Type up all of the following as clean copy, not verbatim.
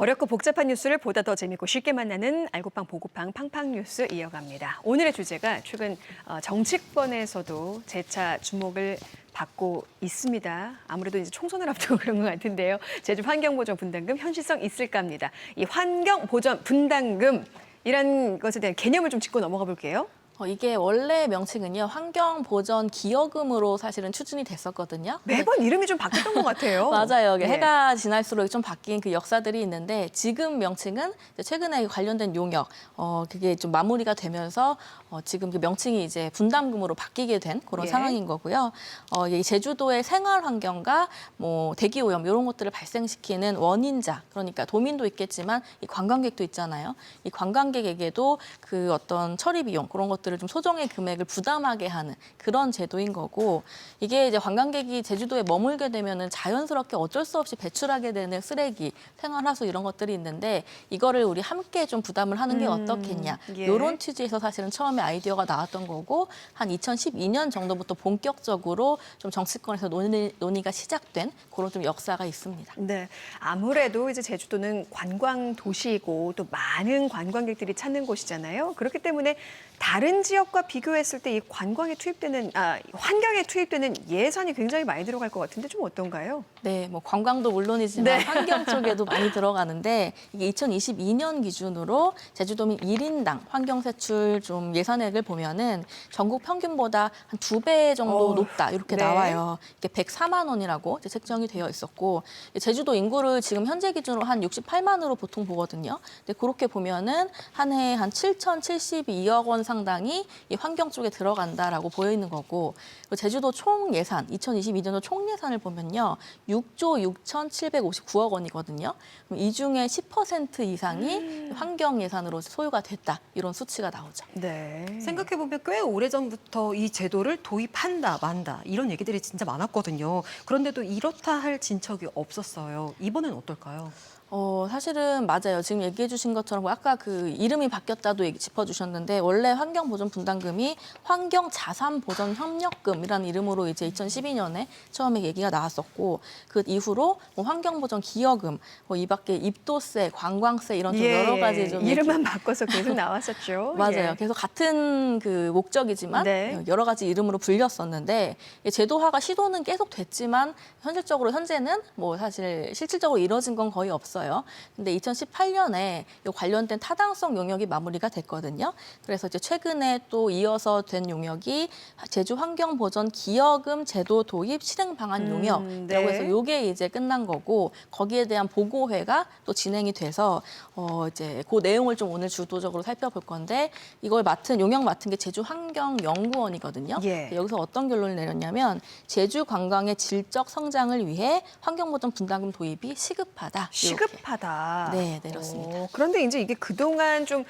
어렵고 복잡한 뉴스를 보다 더 재밌고 쉽게 만나는 알고팡 보고팡 팡팡 뉴스 이어갑니다. 오늘의 주제가 최근 정치권에서도 재차 주목을 받고 있습니다. 아무래도 이제 총선을 앞두고 그런 것 같은데요. 제주 환경보전분담금 현실성 있을까입니다. 이 환경보전분담금이란 것에 대한 개념을 좀 짚고 넘어가 볼게요. 이게 원래 명칭은요, 환경보전기여금으로 사실은 추진이 됐었거든요. 매번 이름이 좀 바뀌었던 것 같아요. 맞아요. 네. 해가 지날수록 좀 바뀐 그 역사들이 있는데 지금 명칭은 최근에 관련된 용역, 그게 좀 마무리가 되면서 지금 그 명칭이 이제 분담금으로 바뀌게 된 그런 예. 상황인 거고요. 이 제주도의 생활 환경과 뭐 대기 오염 이런 것들을 발생시키는 원인자, 그러니까 도민도 있겠지만 이 관광객도 있잖아요. 이 관광객에게도 그 어떤 처리 비용 그런 것들을 좀 소정의 금액을 부담하게 하는 그런 제도인 거고, 이게 이제 관광객이 제주도에 머물게 되면은 자연스럽게 어쩔 수 없이 배출하게 되는 쓰레기, 생활하수 이런 것들이 있는데 이거를 우리 함께 좀 부담을 하는 게 어떻겠냐. 예. 이런 취지에서 사실은 처음에 아이디어가 나왔던 거고, 한 2012년 정도부터 본격적으로 좀 정치권에서 논의가 시작된 그런 좀 역사가 있습니다. 네, 아무래도 이제 제주도는 관광 도시이고 또 많은 관광객들이 찾는 곳이잖아요. 그렇기 때문에 다른 지역과 비교했을 때 이 관광에 투입되는 환경에 투입되는 예산이 굉장히 많이 들어갈 것 같은데 좀 어떤가요? 네, 뭐 관광도 물론이지만 네. 환경 쪽에도 많이 들어가는데 이게 2022년 기준으로 제주도민 1인당 환경 세출 좀 예산액을 보면은 전국 평균보다 한 2배 정도 높다 이렇게 네. 나와요. 이게 104만 원이라고 이제 책정이 되어 있었고, 제주도 인구를 지금 현재 기준으로 한 68만으로 보통 보거든요. 근데 그렇게 보면은 한 해에 한 7,072억 원 상당이 이 환경 쪽에 들어간다라고 보여 있는 거고, 그리고 제주도 총 예산 2022년도 총 예산을 보면요. 6조 6,759억 원이거든요. 그럼 이 중에 10% 이상이 환경 예산으로 소요가 됐다. 이런 수치가 나오죠. 네. 생각해보면 꽤 오래전부터 이 제도를 도입한다, 만다 이런 얘기들이 진짜 많았거든요. 그런데도 이렇다 할 진척이 없었어요. 이번엔 어떨까요? 사실은 맞아요. 지금 얘기해 주신 것처럼 아까 그 이름이 바뀌었다도 짚어주셨는데, 원래 환경보전분담금이 환경자산보전협력금이라는 이름으로 이제 2012년에 처음에 얘기가 나왔었고, 그 이후로 뭐 환경보전기여금, 이 밖에 입도세, 관광세 이런 좀 여러 가지 좀 이름만 바꿔서 계속 나왔었죠. 맞아요. 예. 계속 같은 그 목적이지만 네. 여러 가지 이름으로 불렸었는데, 제도화가 시도는 계속 됐지만 현실적으로 현재는 뭐 사실 실질적으로 이뤄진 건 거의 없어요. 근데 2018년에 관련된 타당성 용역이 마무리가 됐거든요. 그래서 이제 최근에 또 이어서 된 용역이 제주 환경보전 기여금 제도 도입 실행 방안 용역이라고 네. 해서 이게 이제 끝난 거고, 거기에 대한 보고회가 또 진행이 돼서 이제 그 내용을 좀 오늘 주도적으로 살펴볼 건데, 이걸 용역 맡은 게 제주환경연구원이거든요. 예. 여기서 어떤 결론을 내렸냐면 제주 관광의 질적 성장을 위해 환경보전 분담금 도입이 시급하다. 이렇게. 시급하다. 네, 내렸습니다. 그런데 이제 이게 그동안 좀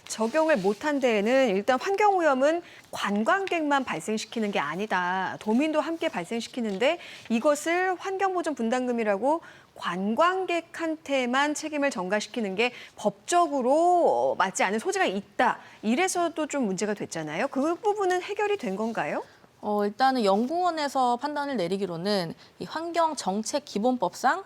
적용을 못한 데에는 일단 환경오염은 관광객만 발생시키는 게 아니다. 도민도 함께 발생시키는데 이것을 환경보전분담금이라고 관광객한테만 책임을 전가시키는 게 법적으로 맞지 않은 소지가 있다. 이래서도 좀 문제가 됐잖아요. 그 부분은 해결이 된 건가요? 일단은 연구원에서 판단을 내리기로는 이 환경정책기본법상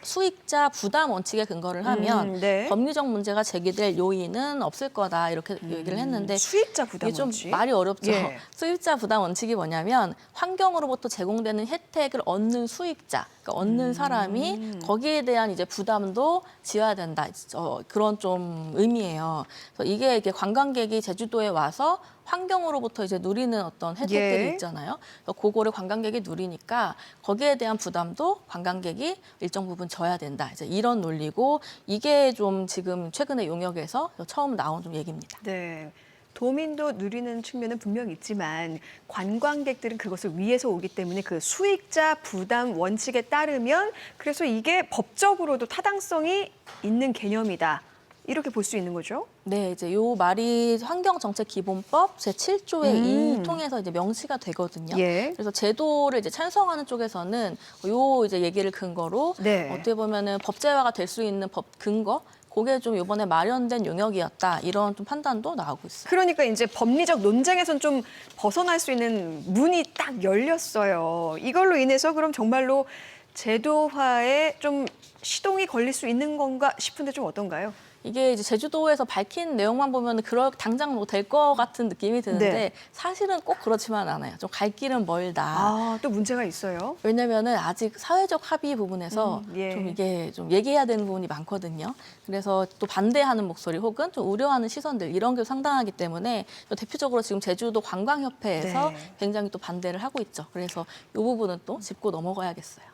수익자 부담 원칙에 근거를 하면 네. 법리적 문제가 제기될 요인은 없을 거다 이렇게 얘기를 했는데, 수익자 부담 이게 좀 원칙? 말이 어렵죠. 예. 수익자 부담 원칙이 뭐냐면 환경으로부터 제공되는 혜택을 얻는 수익자, 그러니까 얻는 사람이 거기에 대한 이제 부담도 지어야 된다. 그런 좀 의미예요. 그래서 이게 관광객이 제주도에 와서 환경으로부터 이제 누리는 어떤 혜택들이 예. 있잖아요. 그래서 그거를 관광객이 누리니까 거기에 대한 부담도 관광객이 일정 부분 져야 된다. 이제 이런 논리고, 이게 좀 지금 최근에 용역에서 처음 나온 좀 얘기입니다. 네. 도민도 누리는 측면은 분명 있지만 관광객들은 그것을 위해서 오기 때문에 그 수익자 부담 원칙에 따르면 그래서 이게 법적으로도 타당성이 있는 개념이다. 이렇게 볼 수 있는 거죠? 네, 이제 요 말이 환경정책기본법 제7조의 2 통해서 이제 명시가 되거든요. 예. 그래서 제도를 이제 찬성하는 쪽에서는 요 이제 얘기를 근거로 네. 어떻게 보면은 법제화가 될 수 있는 법 근거, 그게 좀 이번에 마련된 용역이었다. 이런 좀 판단도 나오고 있어요. 그러니까 이제 법리적 논쟁에선 좀 벗어날 수 있는 문이 딱 열렸어요. 이걸로 인해서 그럼 정말로 제도화에 좀 시동이 걸릴 수 있는 건가 싶은데 좀 어떤가요? 이게 이제 제주도에서 밝힌 내용만 보면 당장 뭐 될 것 같은 느낌이 드는데 네. 사실은 꼭 그렇지만 않아요. 좀 갈 길은 멀다. 아, 또 문제가 있어요. 왜냐면은 아직 사회적 합의 부분에서 예. 좀 이게 좀 얘기해야 되는 부분이 많거든요. 그래서 또 반대하는 목소리 혹은 좀 우려하는 시선들 이런 게 상당하기 때문에 또 대표적으로 지금 제주도 관광협회에서 네. 굉장히 또 반대를 하고 있죠. 그래서 이 부분은 또 짚고 넘어가야겠어요.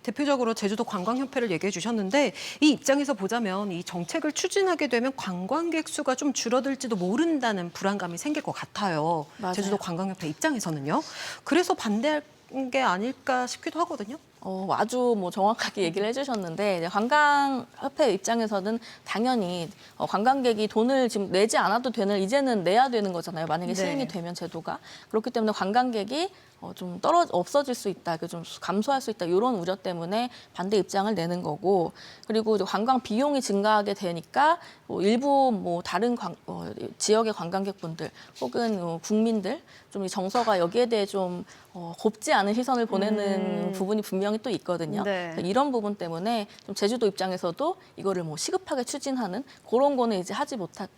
대표적으로 제주도 관광협회를 얘기해 주셨는데 이 입장에서 보자면 이 정책을 추진하게 되면 관광객 수가 좀 줄어들지도 모른다는 불안감이 생길 것 같아요. 맞아요. 제주도 관광협회 입장에서는요. 그래서 반대할 게 아닐까 싶기도 하거든요. 아주 뭐 정확하게 얘기를 해주셨는데 이제 관광협회 입장에서는 당연히 관광객이 돈을 지금 내지 않아도 되는 이제는 내야 되는 거잖아요. 만약에 네. 시행이 되면 제도가 그렇기 때문에 관광객이 좀 없어질 수 있다, 좀 감소할 수 있다 이런 우려 때문에 반대 입장을 내는 거고 그리고 이제 관광 비용이 증가하게 되니까 일부 뭐 다른 지역의 관광객분들 혹은 국민들 좀 이 정서가 여기에 대해 좀 곱지 않은 시선을 보내는 부분이 분명히 또 있거든요. 네. 이런 부분 때문에 좀 제주도 입장에서도 이거를 뭐 시급하게 추진하는 그런 거는 이제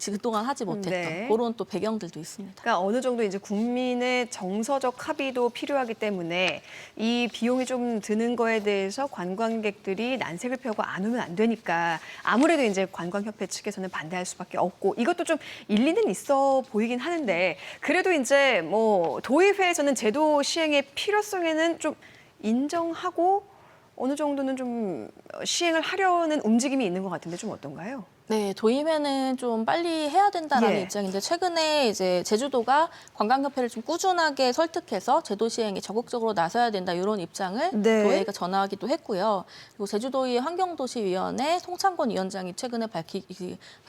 그동안 하지 못했던 네. 그런 또 배경들도 있습니다. 그러니까 어느 정도 이제 국민의 정서적 합의도 필요하기 때문에 이 비용이 좀 드는 거에 대해서 관광객들이 난색을 펴고 안 오면 안 되니까 아무래도 이제 관광협회 측에서는 반대할 수밖에 없고 이것도 좀 일리는 있어 보이긴 하는데 그래도 이제 뭐 도의회에서는 제도 시행의 필요성에는 좀 인정하고 어느 정도는 좀 시행을 하려는 움직임이 있는 것 같은데 좀 어떤가요? 네, 도입에는 좀 빨리 해야 된다라는 예. 입장인데 최근에 이제 제주도가 관광협회를 좀 꾸준하게 설득해서 제도 시행에 적극적으로 나서야 된다 이런 입장을 네. 도의회가 전하기도 했고요. 그리고 제주도의 환경도시위원회 송창권 위원장이 최근에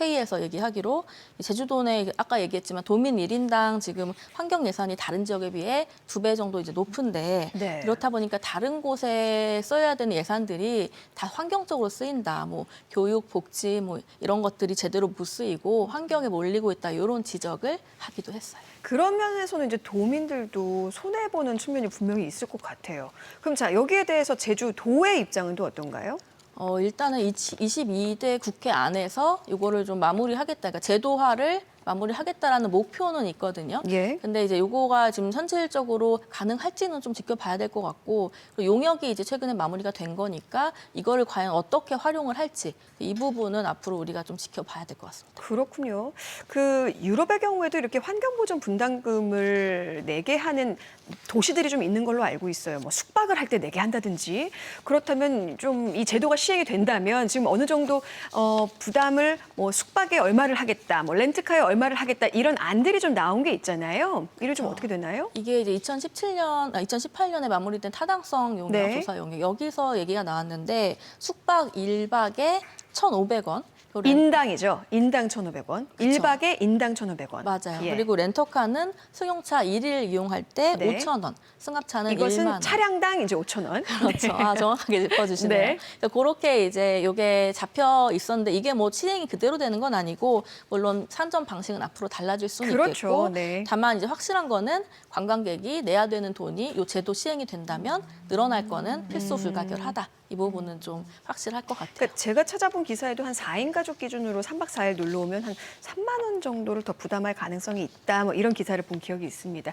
회의에서 얘기하기로 제주도는 아까 얘기했지만 도민 1인당 지금 환경 예산이 다른 지역에 비해 2배 정도 이제 높은데 네. 그렇다 보니까 다른 곳에 써야 되는 예산들이 다 환경적으로 쓰인다. 뭐 교육, 복지 뭐 이런 것들이 제대로 못 쓰이고 환경에 몰리고 있다. 이런 지적을 하기도 했어요. 그런 면에서는 이제 도민들도 손해보는 측면이 분명히 있을 것 같아요. 그럼 자, 여기에 대해서 제주도의 입장은 또 어떤가요? 일단은 22대 국회 안에서 이거를 좀 마무리하겠다. 그러니까 제도화를 마무리하겠다라는 목표는 있거든요. 예. 근데 이제 요거가 지금 현실적으로 가능할지는 좀 지켜봐야 될 것 같고 그리고 용역이 이제 최근에 마무리가 된 거니까 이거를 과연 어떻게 활용을 할지 이 부분은 앞으로 우리가 좀 지켜봐야 될 것 같습니다. 그렇군요. 그 유럽의 경우에도 이렇게 환경보전 분담금을 내게 하는 도시들이 좀 있는 걸로 알고 있어요. 뭐 숙박을 할 때 내게 한다든지 그렇다면 좀 이 제도가 시행이 된다면 지금 어느 정도 부담을 뭐 숙박에 얼마를 하겠다, 뭐 렌트카에 얼마를 하겠다 이런 안들이 좀 나온 게 있잖아요. 이를 좀 어떻게 되나요? 이게 이제 2018년에 마무리된 타당성 용역 네. 조사 용역 여기서 얘기가 나왔는데 숙박 1박에 1,500원. 인당이죠. 인당 1,500원. 그쵸. 1박에 인당 1,500원. 맞아요. 예. 그리고 렌터카는 승용차 1일 이용할 때 네. 5,000원, 승합차는 이것은 1만 원. 차량당 이제 5,000원. 그렇죠. 아, 정확하게 짚어주시네요. 네. 그러니까 그렇게 이제 이게 잡혀 있었는데 이게 뭐 시행이 그대로 되는 건 아니고 물론 산점 방식은 앞으로 달라질 수는 그렇죠. 있겠고 네. 다만 이제 확실한 거는 관광객이 내야 되는 돈이 이 제도 시행이 된다면 늘어날 거는 필수 불가결하다. 이 부분은 좀 확실할 것 같아요. 그러니까 제가 찾아본 기사에도 한 4인 가족 기준으로 3박 4일 놀러 오면 한 3만 원 정도를 더 부담할 가능성이 있다. 뭐 이런 기사를 본 기억이 있습니다.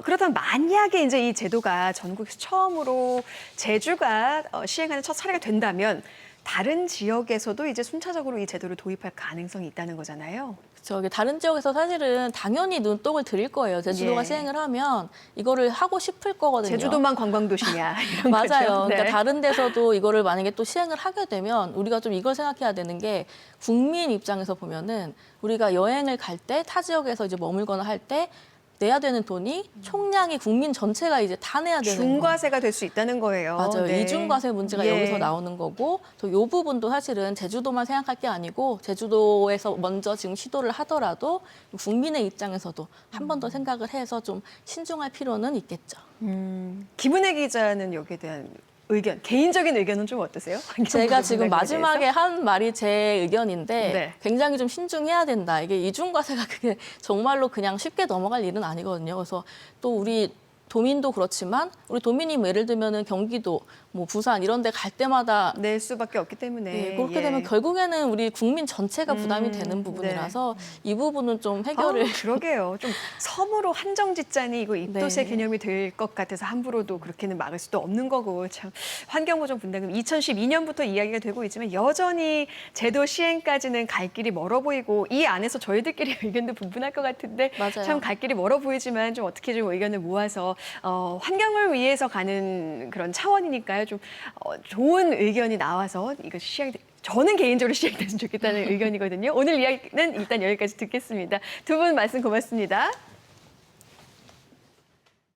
그렇다면 만약에 이제 이 제도가 전국에서 처음으로 제주가 시행하는 첫 사례가 된다면 다른 지역에서도 이제 순차적으로 이 제도를 도입할 가능성이 있다는 거잖아요. 저기 다른 지역에서 사실은 당연히 눈독을 들일 거예요. 제주도가 예. 시행을 하면 이거를 하고 싶을 거거든요. 제주도만 관광도시냐 이런 맞아요. 거죠. 네. 그러니까 다른 데서도 이거를 만약에 또 시행을 하게 되면 우리가 좀 이걸 생각해야 되는 게 국민 입장에서 보면은 우리가 여행을 갈 때 타 지역에서 이제 머물거나 할 때 내야 되는 돈이 총량이 국민 전체가 이제 다 내야 되는 거예요. 중과세가 될 수 있다는 거예요. 맞아요. 네. 이중과세 문제가 예. 여기서 나오는 거고 또 이 부분도 사실은 제주도만 생각할 게 아니고 제주도에서 먼저 지금 시도를 하더라도 국민의 입장에서도 한 번 더 생각을 해서 좀 신중할 필요는 있겠죠. 김은혜 기자는 여기에 대한 의견, 개인적인 의견은 좀 어떠세요? 제가 지금 환경보전 마지막에 대해서? 한 말이 제 의견인데 네. 굉장히 좀 신중해야 된다. 이게 이중과세가 그게 정말로 그냥 쉽게 넘어갈 일은 아니거든요. 그래서 또 우리 도민도 그렇지만 우리 도민이 뭐 예를 들면은 경기도, 뭐 부산 이런 데 갈 때마다 낼 수밖에 없기 때문에 네, 그렇게 예. 되면 결국에는 우리 국민 전체가 부담이 되는 부분이라서 이 부분은 좀 해결을 그러게요. 좀 섬으로 한정 짓자니 이거 입도세 네. 개념이 될 것 같아서 함부로도 그렇게는 막을 수도 없는 거고 참 환경보전분담금 2012년부터 이야기가 되고 있지만 여전히 제도 시행까지는 갈 길이 멀어 보이고 이 안에서 저희들끼리 의견도 분분할 것 같은데 맞아요. 참 갈 길이 멀어 보이지만 좀 어떻게 좀 의견을 모아서 환경을 위해서 가는 그런 차원이니까요. 좀 좋은 의견이 나와서 이거 저는 개인적으로 시행됐으면 좋겠다는 의견이거든요. 오늘 이야기는 일단 여기까지 듣겠습니다. 두 분 말씀 고맙습니다.